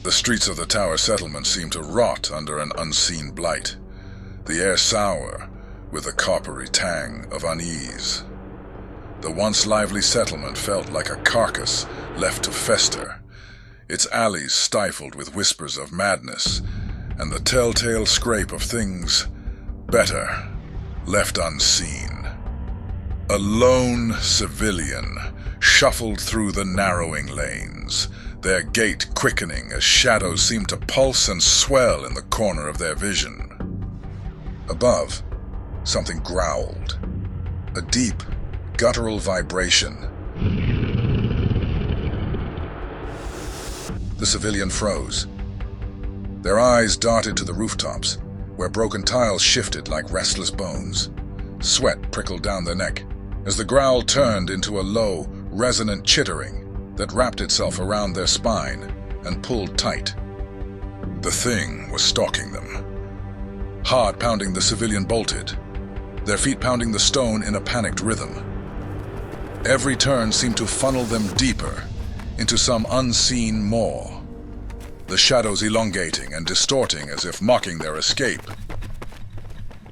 The streets of the tower settlement seemed to rot under an unseen blight, the air sour with a coppery tang of unease. The once lively settlement felt like a carcass left to fester, its alleys stifled with whispers of madness and the telltale scrape of things better left unseen. A lone civilian shuffled through the narrowing lanes, their gait quickening as shadows seemed to pulse and swell in the corner of their vision. Above, something growled, a deep, guttural vibration. The civilian froze. Their eyes darted to the rooftops, where broken tiles shifted like restless bones. Sweat prickled down their neck as the growl turned into a low, resonant chittering that wrapped itself around their spine and pulled tight. The thing was stalking them. Heart pounding, the civilian bolted, their feet pounding the stone in a panicked rhythm. Every turn seemed to funnel them deeper into some unseen maw, the shadows elongating and distorting as if mocking their escape.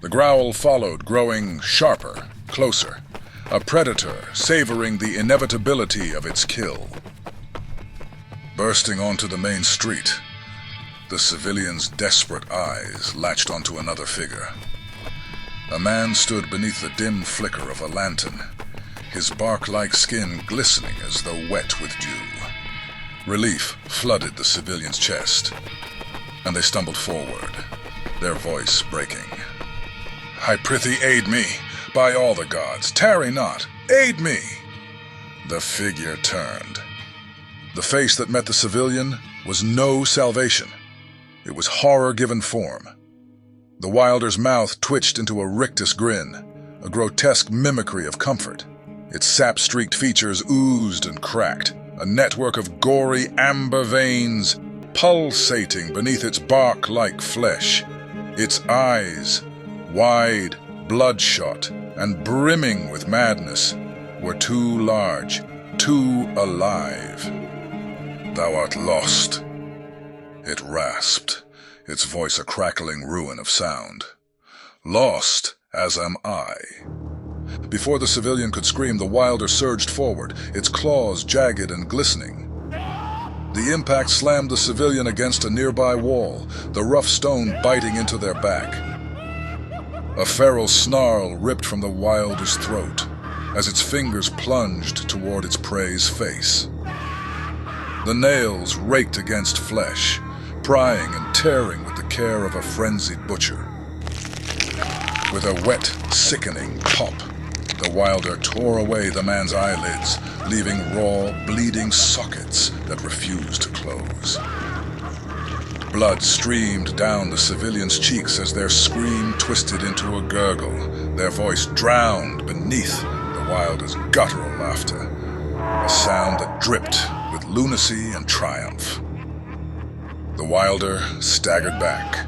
The growl followed, growing sharper, closer, a predator savoring the inevitability of its kill. Bursting onto the main street, the civilian's desperate eyes latched onto another figure. A man stood beneath the dim flicker of a lantern, his bark-like skin glistening as though wet with dew. Relief flooded the civilian's chest, and they stumbled forward, their voice breaking. "I prithee aid me, by all the gods, tarry not, aid me!" The figure turned. The face that met the civilian was no salvation. It was horror given form. The Wilder's mouth twitched into a rictus grin, a grotesque mimicry of comfort. Its sap-streaked features oozed and cracked, a network of gory amber veins pulsating beneath its bark-like flesh. Its eyes, wide, bloodshot, and brimming with madness, were too large, too alive. "Thou art lost," it rasped, its voice a crackling ruin of sound. "Lost, as am I." Before the civilian could scream, the Wilder surged forward, its claws jagged and glistening. The impact slammed the civilian against a nearby wall, the rough stone biting into their back. A feral snarl ripped from the Wilder's throat as its fingers plunged toward its prey's face. The nails raked against flesh, prying and tearing with the care of a frenzied butcher. With a wet, sickening pop, the Wilder tore away the man's eyelids, leaving raw, bleeding sockets that refused to close. Blood streamed down the civilian's cheeks as their scream twisted into a gurgle, their voice drowned beneath the Wilder's guttural laughter, a sound that dripped with lunacy and triumph. The Wilder staggered back,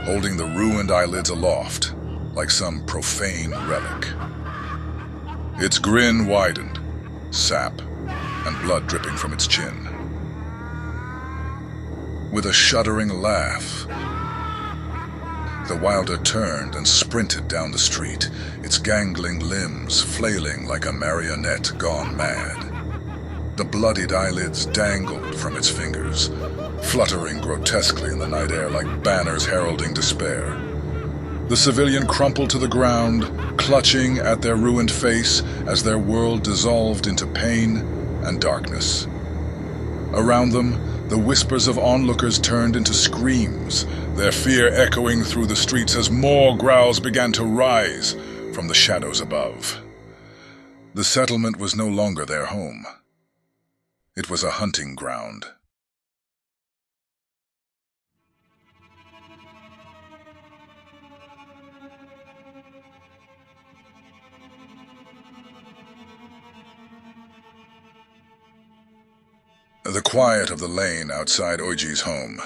holding the ruined eyelids aloft like some profane relic. Its grin widened, sap and blood dripping from its chin. With a shuddering laugh, the Wilder turned and sprinted down the street, its gangling limbs flailing like a marionette gone mad. The bloodied eyelids dangled from its fingers, fluttering grotesquely in the night air like banners heralding despair. The civilian crumpled to the ground, clutching at their ruined face as their world dissolved into pain and darkness. Around them, the whispers of onlookers turned into screams, their fear echoing through the streets as more growls began to rise from the shadows above. The settlement was no longer their home. It was a hunting ground. The quiet of the lane outside Oiji's home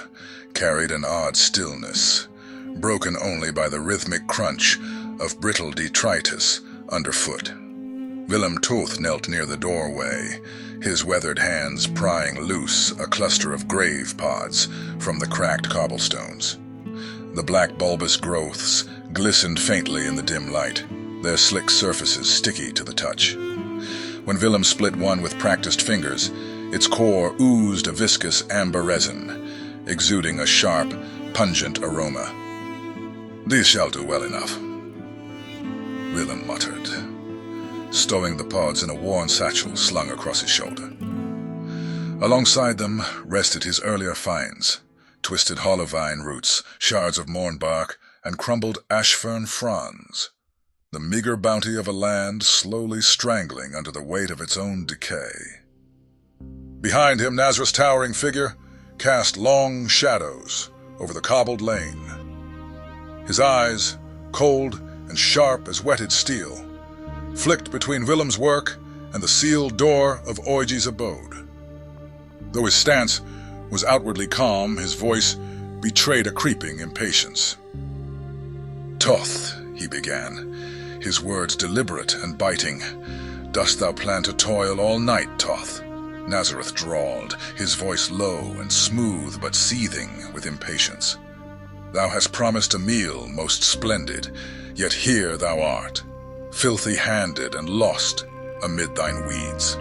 carried an odd stillness, broken only by the rhythmic crunch of brittle detritus underfoot. Willem Toth knelt near the doorway, his weathered hands prying loose a cluster of grave pods from the cracked cobblestones. The black bulbous growths glistened faintly in the dim light, their slick surfaces sticky to the touch. When Willem split one with practiced fingers, its core oozed a viscous amber resin, exuding a sharp, pungent aroma. "These shall do well enough," Willem muttered, stowing the pods in a worn satchel slung across his shoulder. Alongside them rested his earlier finds, twisted hollow vine roots, shards of morn bark, and crumbled ash fern fronds. The meager bounty of a land slowly strangling under the weight of its own decay. Behind him, Nazareth's towering figure cast long shadows over the cobbled lane. His eyes, cold and sharp as whetted steel, flicked between Willem's work and the sealed door of Oiji's abode. Though his stance was outwardly calm, his voice betrayed a creeping impatience. "Toth," he began, his words deliberate and biting. "Dost thou plan to toil all night, Toth?" Nazareth drawled, his voice low and smooth but seething with impatience. "Thou hast promised a meal most splendid, yet here thou art, filthy-handed and lost amid thine weeds.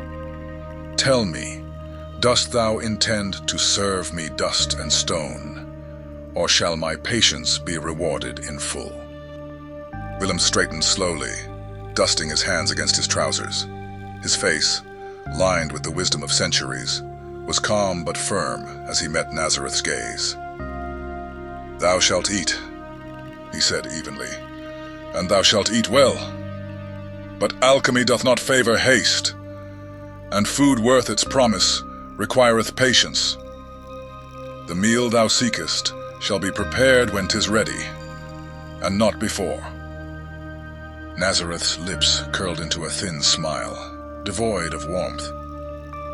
Tell me, dost thou intend to serve me dust and stone, or shall my patience be rewarded in full?" Willem straightened slowly, dusting his hands against his trousers. His face, lined with the wisdom of centuries, was calm but firm as he met Nazareth's gaze. "Thou shalt eat," he said evenly, "and thou shalt eat well. But alchemy doth not favor haste, and food worth its promise requireth patience. The meal thou seekest shall be prepared when 'tis ready, and not before." Nazareth's lips curled into a thin smile, devoid of warmth.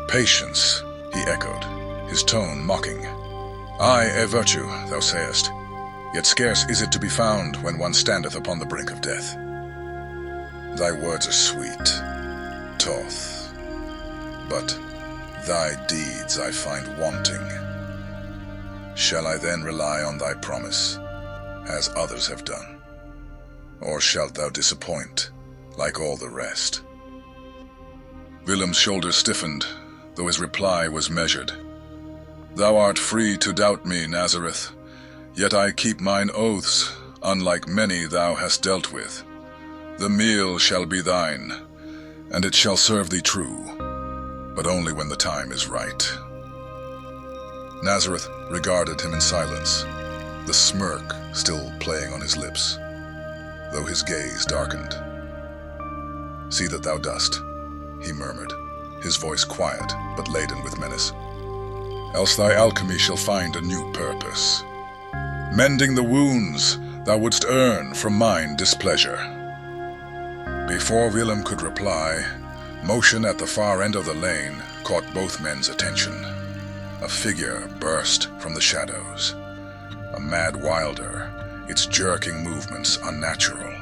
"Patience," he echoed, his tone mocking. "Aye, a virtue, thou sayest, yet scarce is it to be found when one standeth upon the brink of death. Thy words are sweet, Toth, but thy deeds I find wanting. Shall I then rely on thy promise, as others have done? Or shalt thou disappoint, like all the rest?" Willem's shoulders stiffened, though his reply was measured. "Thou art free to doubt me, Nazareth, yet I keep mine oaths, unlike many thou hast dealt with. The meal shall be thine, and it shall serve thee true, but only when the time is right." Nazareth regarded him in silence, the smirk still playing on his lips, though his gaze darkened. "See that thou dost," he murmured, his voice quiet but laden with menace. "Else thy alchemy shall find a new purpose, mending the wounds thou wouldst earn from mine displeasure." Before Willem could reply, motion at the far end of the lane caught both men's attention. A figure burst from the shadows, a mad wilder, its jerking movements unnatural,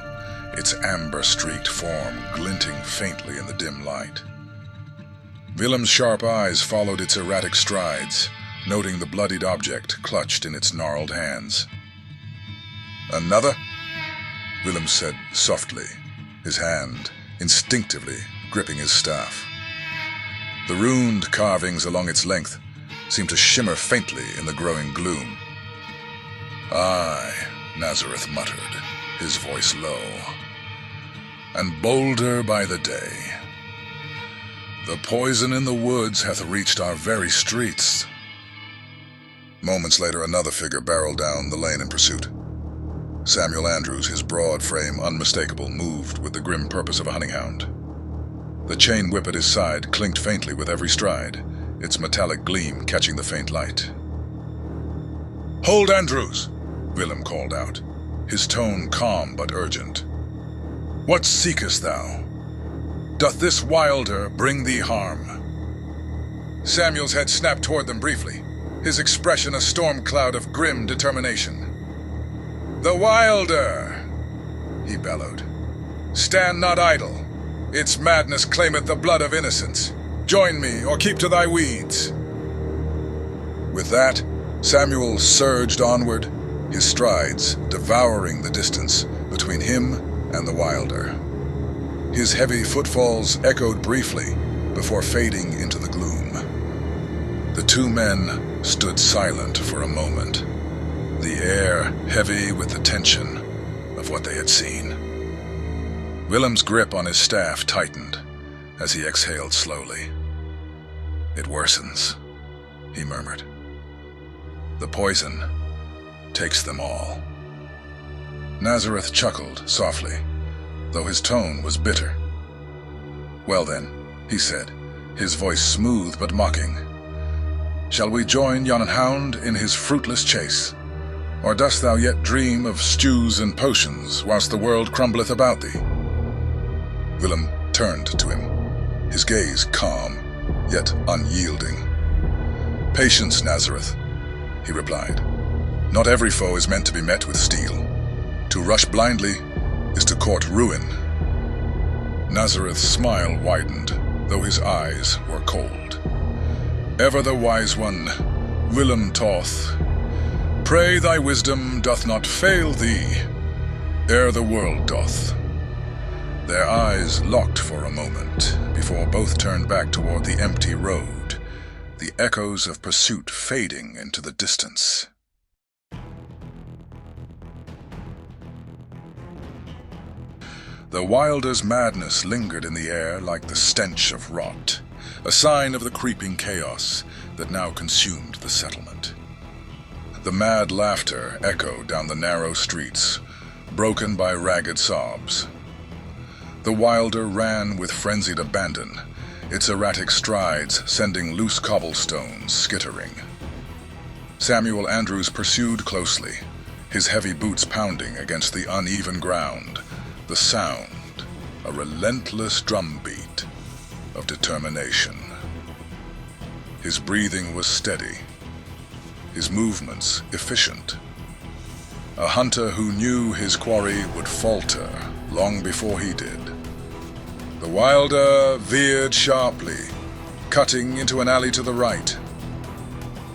its amber-streaked form glinting faintly in the dim light. Willem's sharp eyes followed its erratic strides, noting the bloodied object clutched in its gnarled hands. "Another?" Willem said softly, his hand instinctively gripping his staff. The runed carvings along its length seemed to shimmer faintly in the growing gloom. "Aye," Nazareth muttered, his voice low, "and bolder by the day. The poison in the woods hath reached our very streets." Moments later, another figure barreled down the lane in pursuit. Samuel Andrews, his broad frame unmistakable, moved with the grim purpose of a hunting hound. The chain whip at his side clinked faintly with every stride, its metallic gleam catching the faint light. "Hold, Andrews!" Willem called out, his tone calm but urgent. "What seekest thou? Doth this wilder bring thee harm?" Samuel's head snapped toward them briefly, his expression a storm cloud of grim determination. "The wilder!" he bellowed. "Stand not idle. Its madness claimeth the blood of innocents. Join me, or keep to thy weeds." With that, Samuel surged onward, his strides devouring the distance between him and the wilder. His heavy footfalls echoed briefly before fading into the gloom. The two men stood silent for a moment, the air heavy with the tension of what they had seen. Willem's grip on his staff tightened as he exhaled slowly. "It worsens," he murmured. "The poison takes them all." Nazareth chuckled softly, though his tone was bitter. "Well then," he said, his voice smooth but mocking, "shall we join yon hound in his fruitless chase? Or dost thou yet dream of stews and potions whilst the world crumbleth about thee?" Willem turned to him, his gaze calm, yet unyielding. "Patience, Nazareth," he replied. "Not every foe is meant to be met with steel. To rush blindly is to court ruin." Nazareth's smile widened, though his eyes were cold. "Ever the wise one, Willem Toth, pray thy wisdom doth not fail thee, ere the world doth." Their eyes locked for a moment, before both turned back toward the empty road, the echoes of pursuit fading into the distance. The wilder's madness lingered in the air like the stench of rot, a sign of the creeping chaos that now consumed the settlement. The mad laughter echoed down the narrow streets, broken by ragged sobs. The wilder ran with frenzied abandon, its erratic strides sending loose cobblestones skittering. Samuel Andrews pursued closely, his heavy boots pounding against the uneven ground, the sound a relentless drumbeat of determination. His breathing was steady, his movements efficient. A hunter who knew his quarry would falter long before he did. The wilder veered sharply, cutting into an alley to the right.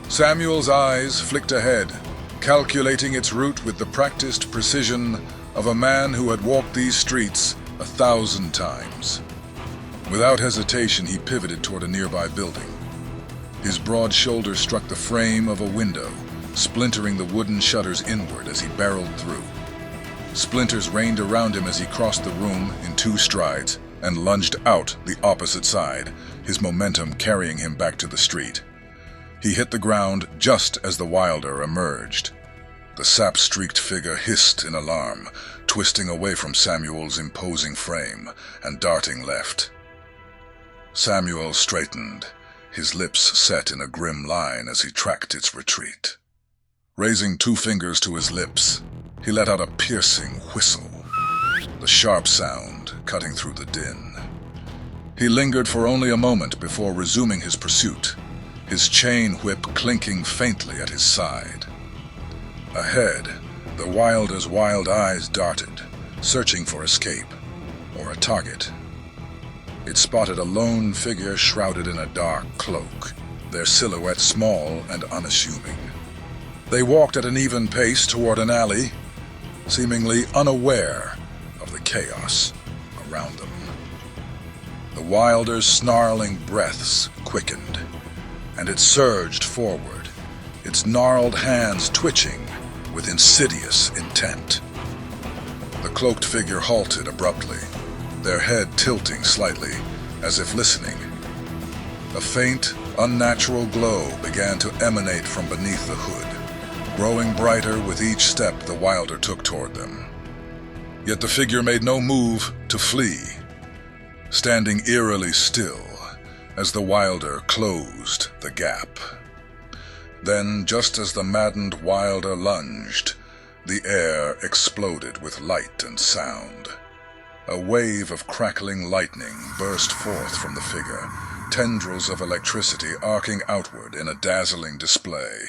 Samuel's eyes flicked ahead, calculating its route with the practiced precision of a man who had walked these streets 1,000 times. Without hesitation, he pivoted toward a nearby building. His broad shoulder struck the frame of a window, splintering the wooden shutters inward as he barreled through. Splinters rained around him as he crossed the room in 2 strides and lunged out the opposite side, his momentum carrying him back to the street. He hit the ground just as the wilder emerged. The sap-streaked figure hissed in alarm, twisting away from Samuel's imposing frame and darting left. Samuel straightened, his lips set in a grim line as he tracked its retreat. Raising 2 fingers to his lips, he let out a piercing whistle, the sharp sound cutting through the din. He lingered for only a moment before resuming his pursuit, his chain whip clinking faintly at his side. Ahead, the wilder's wild eyes darted, searching for escape or a target. It spotted a lone figure shrouded in a dark cloak, their silhouette small and unassuming. They walked at an even pace toward an alley, seemingly unaware of the chaos around them. The wilder's snarling breaths quickened, and it surged forward, its gnarled hands twitching with insidious intent. The cloaked figure halted abruptly, their head tilting slightly, as if listening. A faint, unnatural glow began to emanate from beneath the hood, growing brighter with each step the wilder took toward them. Yet the figure made no move to flee, standing eerily still as the wilder closed the gap. Then, just as the maddened wilder lunged, the air exploded with light and sound. A wave of crackling lightning burst forth from the figure, tendrils of electricity arcing outward in a dazzling display.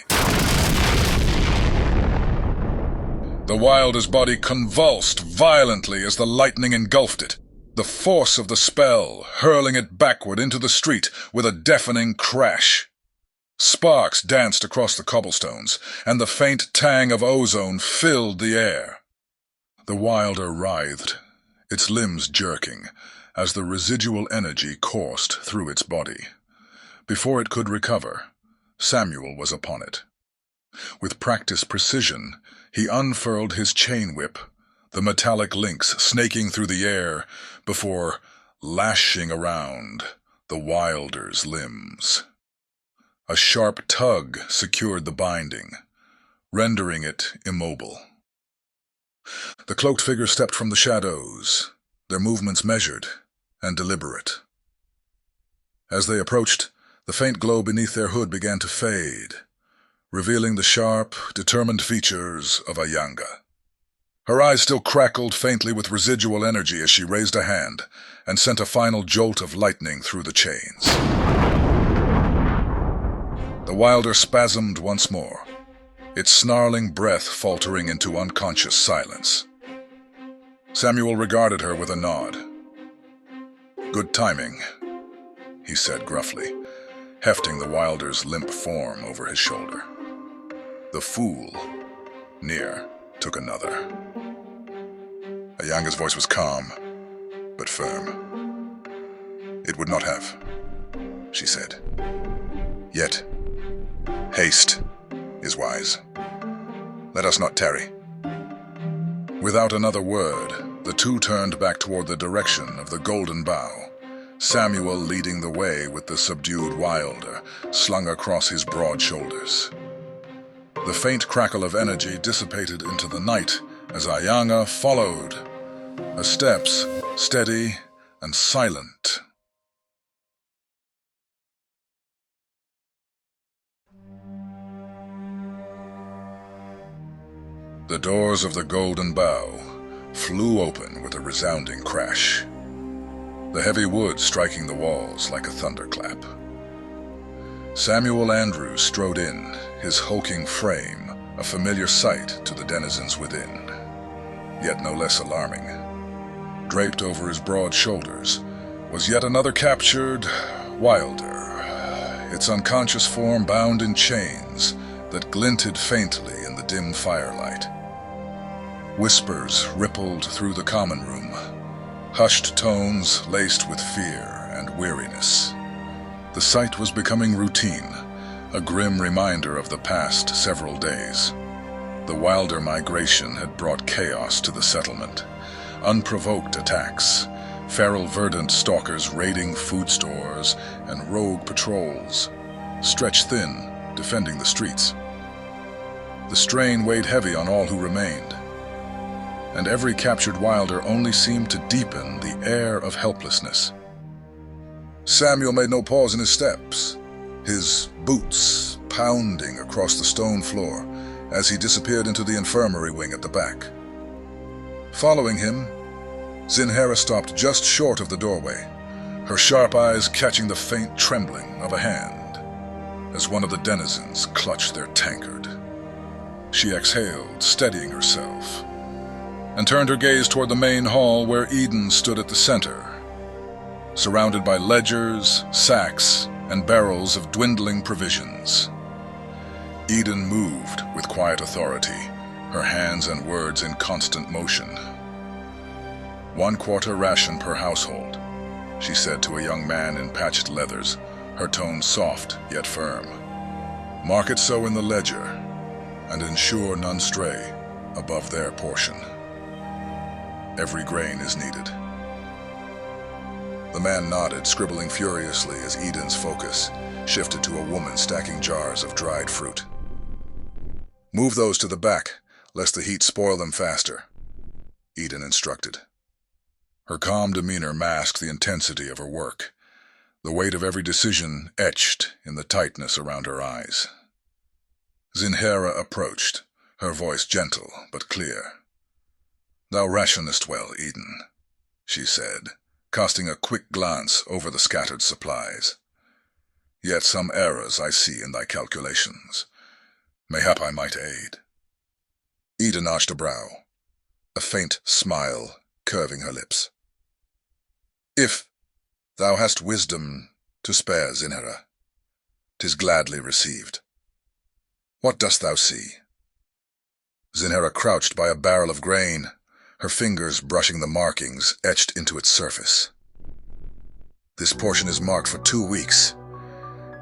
The wilder's body convulsed violently as the lightning engulfed it, the force of the spell hurling it backward into the street with a deafening crash. Sparks danced across the cobblestones, and the faint tang of ozone filled the air. The wilder writhed, its limbs jerking, as the residual energy coursed through its body. Before it could recover, Samuel was upon it. With practiced precision, he unfurled his chain whip, the metallic links snaking through the air before lashing around the wilder's limbs. A sharp tug secured the binding, rendering it immobile. The cloaked figure stepped from the shadows, their movements measured and deliberate. As they approached, the faint glow beneath their hood began to fade, revealing the sharp, determined features of Ayanga. Her eyes still crackled faintly with residual energy as she raised a hand and sent a final jolt of lightning through the chains. The wilder spasmed once more, its snarling breath faltering into unconscious silence. Samuel regarded her with a nod. "Good timing," he said gruffly, hefting the wilder's limp form over his shoulder. The fool, near, took another. Ayanga's voice was calm, but firm. "It would not have," she said. "Yet, haste is wise. Let us not tarry." Without another word, the two turned back toward the direction of the Golden Bough, Samuel leading the way with the subdued wilder slung across his broad shoulders. The faint crackle of energy dissipated into the night as Ayanga followed, her steps steady and silent. The doors of the Golden Bough flew open with a resounding crash, the heavy wood striking the walls like a thunderclap. Samuel Andrews strode in, his hulking frame a familiar sight to the denizens within, yet no less alarming. Draped over his broad shoulders was yet another captured wilder, its unconscious form bound in chains that glinted faintly in the dim firelight. Whispers rippled through the common room, hushed tones laced with fear and weariness. The sight was becoming routine, a grim reminder of the past several days. The wilder migration had brought chaos to the settlement, unprovoked attacks, feral verdant stalkers raiding food stores, and rogue patrols, stretched thin, defending the streets. The strain weighed heavy on all who remained, and every captured wilder only seemed to deepen the air of helplessness. Samuel made no pause in his steps, his boots pounding across the stone floor as he disappeared into the infirmary wing at the back. Following him, Zinhera stopped just short of the doorway, her sharp eyes catching the faint trembling of a hand as one of the denizens clutched their tankard. She exhaled, steadying herself, and turned her gaze toward the main hall where Eden stood at the center, surrounded by ledgers, sacks, and barrels of dwindling provisions. Eden moved with quiet authority, her hands and words in constant motion. 1/4 ration per household, she said to a young man in patched leathers, her tone soft yet firm. Mark it so in the ledger, and ensure none stray above their portion. Every grain is needed. The man nodded, scribbling furiously as Eden's focus shifted to a woman stacking jars of dried fruit. Move those to the back, lest the heat spoil them faster, Eden instructed. Her calm demeanor masked the intensity of her work, the weight of every decision etched in the tightness around her eyes. Zinhera approached, her voice gentle but clear. Thou rationest well, Eden, she said, casting a quick glance over the scattered supplies. Yet some errors I see in thy calculations. Mayhap I might aid. Eden arched a brow, a faint smile curving her lips. If thou hast wisdom to spare, Zinhera, 'tis gladly received. What dost thou see? Zinhera crouched by a barrel of grain, her fingers brushing the markings etched into its surface. This portion is marked for 2 weeks,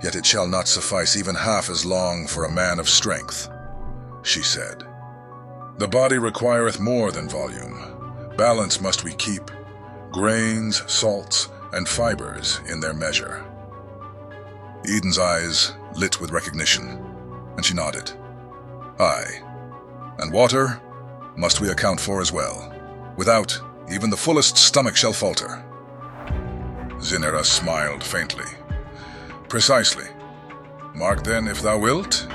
yet it shall not suffice even half as long for a man of strength, she said. The body requireth more than volume. Balance must we keep, grains, salts, and fibers in their measure. Eden's eyes lit with recognition, and she nodded. Aye, and water must we account for as well. Without, even the fullest stomach shall falter. Zinhera smiled faintly. Precisely. Mark then, if thou wilt,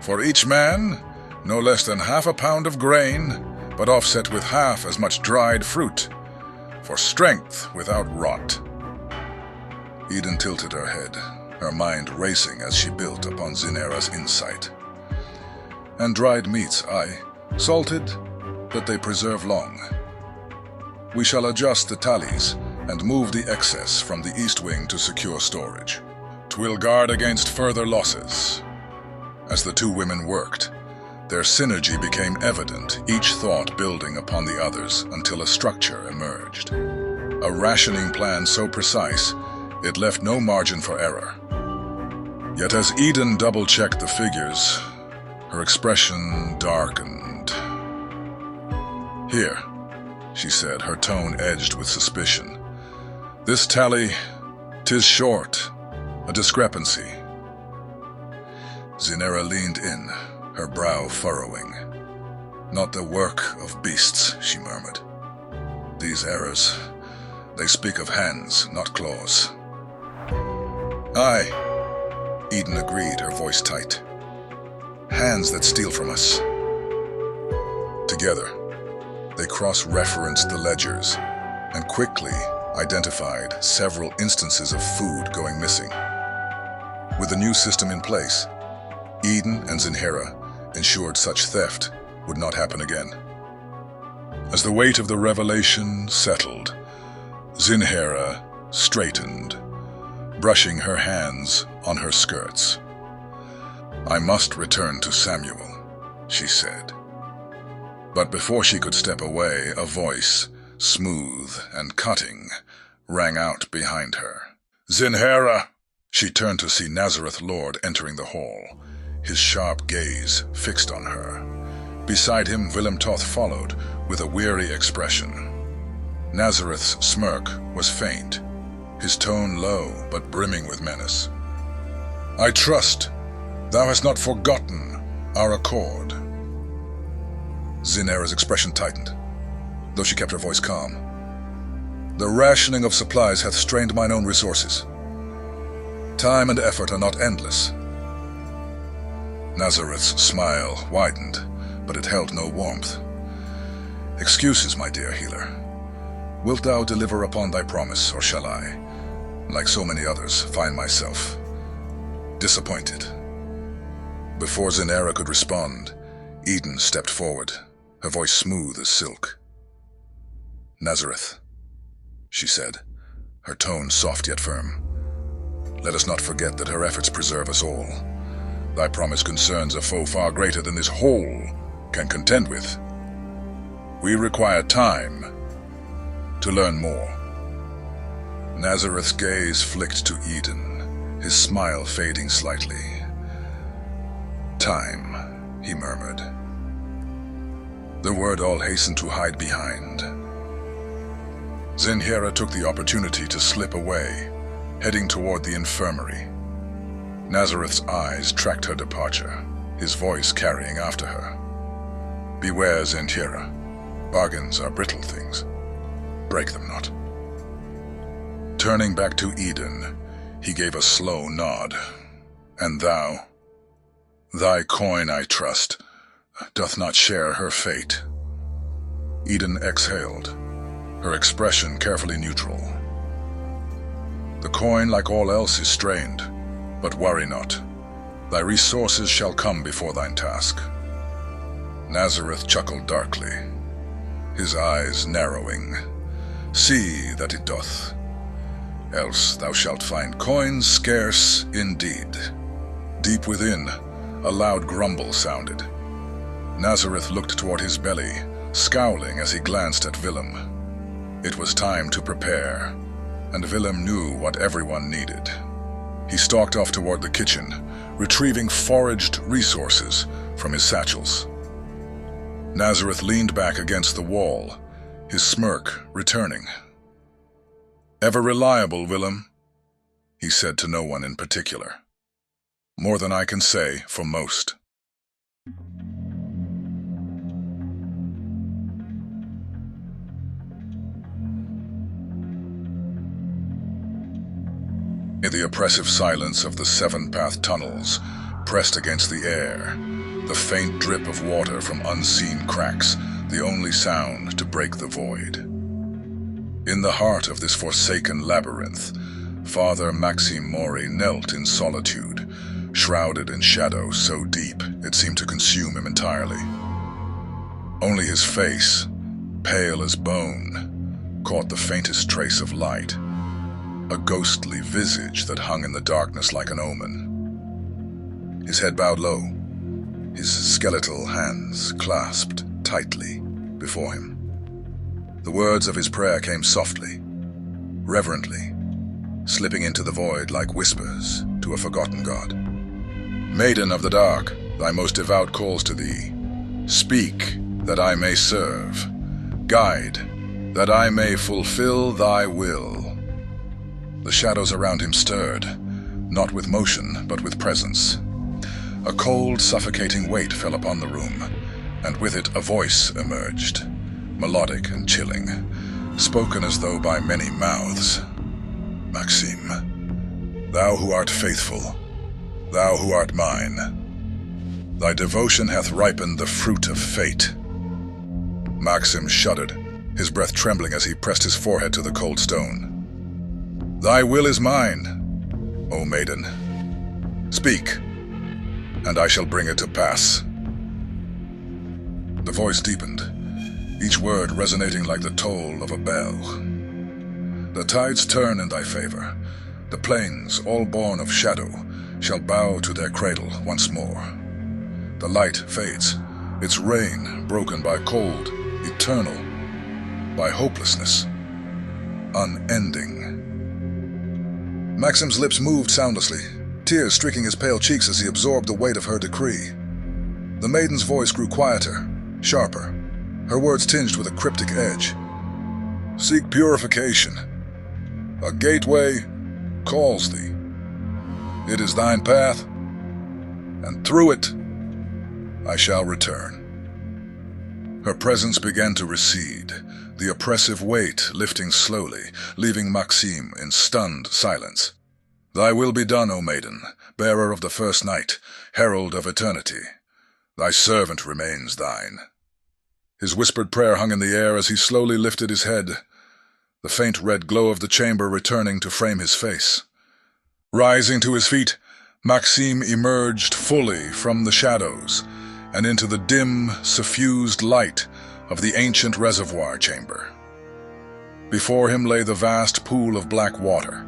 for each man, no less than half a pound of grain, but offset with half as much dried fruit, for strength without rot. Eden tilted her head, her mind racing as she built upon Zinhera's insight. And dried meats, aye, salted, that they preserve long. We shall adjust the tallies and move the excess from the east wing to secure storage. 'Twill guard against further losses. As the two women worked, their synergy became evident, each thought building upon the others until a structure emerged. A rationing plan so precise, it left no margin for error. Yet as Eden double-checked the figures, her expression darkened. Here, she said, her tone edged with suspicion. This tally, 'tis short, a discrepancy. Zinhera leaned in, her brow furrowing. Not the work of beasts, she murmured. These errors, they speak of hands, not claws. Aye, Eden agreed, her voice tight. Hands that steal from us. Together, they cross-referenced the ledgers and quickly identified several instances of food going missing. With the new system in place, Eden and Zinhera ensured such theft would not happen again. As the weight of the revelation settled, Zinhera straightened, brushing her hands on her skirts. I must return to Samuel, she said. But before she could step away, a voice, smooth and cutting, rang out behind her. Zinhera! She turned to see Nazareth Lord entering the hall, his sharp gaze fixed on her. Beside him, Willem Toth followed, with a weary expression. Nazareth's smirk was faint, his tone low but brimming with menace. I trust thou hast not forgotten our accord. Zinhera's expression tightened, though she kept her voice calm. The rationing of supplies hath strained mine own resources. Time and effort are not endless. Nazareth's smile widened, but it held no warmth. Excuses, my dear healer. Wilt thou deliver upon thy promise, or shall I, like so many others, find myself disappointed? Before Zinhera could respond, Eden stepped forward, her voice smooth as silk. Nazareth, she said, her tone soft yet firm. Let us not forget that her efforts preserve us all. Thy promise concerns a foe far greater than this whole can contend with. We require time to learn more. Nazareth's gaze flicked to Eden, his smile fading slightly. Time, he murmured. The word all hastened to hide behind. Zinhera took the opportunity to slip away, heading toward the infirmary. Nazareth's eyes tracked her departure, his voice carrying after her. Beware, Zinhera. Bargains are brittle things. Break them not. Turning back to Eden, he gave a slow nod. And thou, thy coin, I trust, doth not share her fate. Eden exhaled, her expression carefully neutral. The coin, like all else, is strained, but worry not. Thy resources shall come before thine task. Nazareth chuckled darkly, his eyes narrowing. See that it doth. else thou shalt find coins scarce indeed." Deep within, a loud grumble sounded. Nazareth looked toward his belly, scowling as he glanced at Willem. It was time to prepare, and Willem knew what everyone needed. He stalked off toward the kitchen, retrieving foraged resources from his satchels. Nazareth leaned back against the wall, his smirk returning. "Ever reliable, Willem," he said to no one in particular. "More than I can say for most." In the oppressive silence of the seven-path tunnels, pressed against the air, the faint drip of water from unseen cracks, the only sound to break the void. In the heart of this forsaken labyrinth, Father Maxime Mori knelt in solitude, shrouded in shadow so deep it seemed to consume him entirely. Only his face, pale as bone, caught the faintest trace of light, a ghostly visage that hung in the darkness like an omen. His head bowed low, his skeletal hands clasped tightly before him. The words of his prayer came softly, reverently, slipping into the void like whispers to a forgotten god. "Maiden of the dark, thy most devout calls to thee. Speak, that I may serve. Guide, that I may fulfill thy will." The shadows around him stirred, not with motion, but with presence. A cold, suffocating weight fell upon the room, and with it a voice emerged, melodic and chilling, spoken as though by many mouths. "Maxime, thou who art faithful, thou who art mine, thy devotion hath ripened the fruit of fate." Maxim shuddered, his breath trembling as he pressed his forehead to the cold stone. "Thy will is mine, O maiden. Speak, and I shall bring it to pass." The voice deepened, each word resonating like the toll of a bell. "The tides turn in thy favor. The plains, all born of shadow, shall bow to their cradle once more. The light fades, its reign broken by cold, eternal, by hopelessness, unending." Maxim's lips moved soundlessly, tears streaking his pale cheeks as he absorbed the weight of her decree. The maiden's voice grew quieter, sharper, her words tinged with a cryptic edge. "Seek purification. A gateway calls thee. It is thine path, and through it I shall return." Her presence began to recede, the oppressive weight lifting slowly, leaving Maxime in stunned silence. "Thy will be done, O maiden, bearer of the first night, herald of eternity. Thy servant remains thine." His whispered prayer hung in the air as he slowly lifted his head, the faint red glow of the chamber returning to frame his face. Rising to his feet, Maxime emerged fully from the shadows and into the dim, suffused light of the ancient reservoir chamber. Before him lay the vast pool of black water,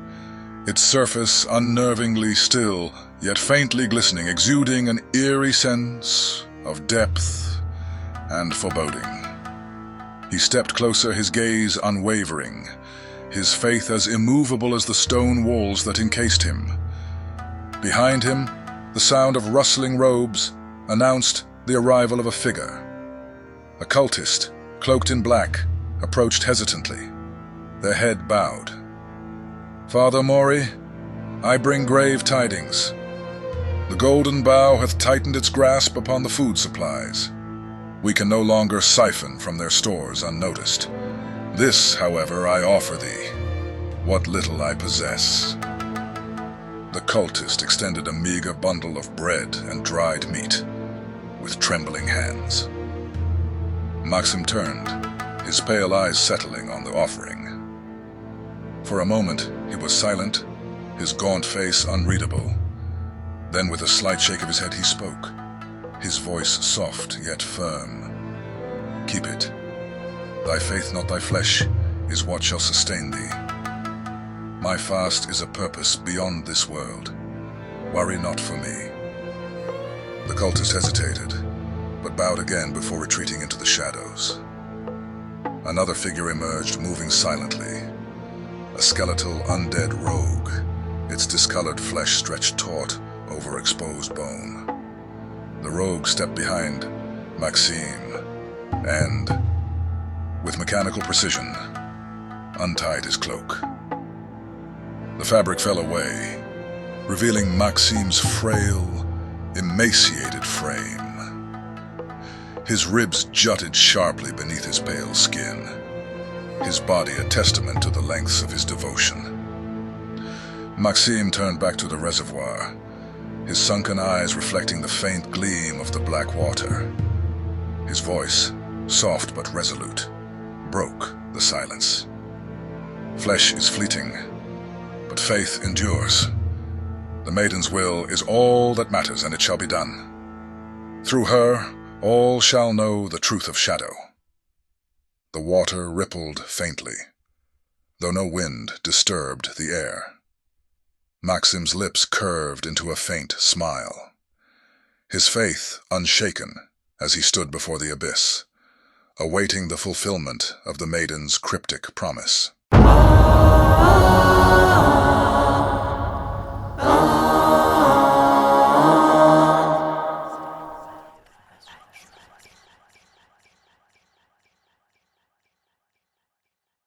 its surface unnervingly still, yet faintly glistening, exuding an eerie sense of depth and foreboding. He stepped closer, his gaze unwavering, his faith as immovable as the stone walls that encased him. Behind him, the sound of rustling robes announced the arrival of a figure. A cultist, cloaked in black, approached hesitantly, their head bowed. "Father Mori, I bring grave tidings. The golden bough hath tightened its grasp upon the food supplies. We can no longer siphon from their stores unnoticed. This, however, I offer thee, what little I possess." The cultist extended a meager bundle of bread and dried meat, with trembling hands. Maxim turned, his pale eyes settling on the offering. For a moment, he was silent, his gaunt face unreadable. Then with a slight shake of his head, he spoke, his voice soft yet firm. "Keep it. Thy faith, not thy flesh, is what shall sustain thee." My fast is a purpose beyond this world. Worry not for me. The cultist hesitated, but bowed again before retreating into the shadows. Another figure emerged, moving silently. A skeletal undead rogue, its discolored flesh stretched taut over exposed bone. The rogue stepped behind Maxime and, with mechanical precision, untied his cloak. The fabric fell away, revealing Maxime's frail, emaciated frame. His ribs jutted sharply beneath his pale skin, his body a testament to the lengths of his devotion. Maxime turned back to the reservoir, his sunken eyes reflecting the faint gleam of the black water. His voice, soft but resolute, broke the silence. Flesh is fleeting, but faith endures. The maiden's will is all that matters, and it shall be done. Through her, all shall know the truth of shadow. The water rippled faintly, though no wind disturbed the air. Maxime's lips curved into a faint smile, his faith unshaken as he stood before the abyss, awaiting the fulfillment of the maiden's cryptic promise.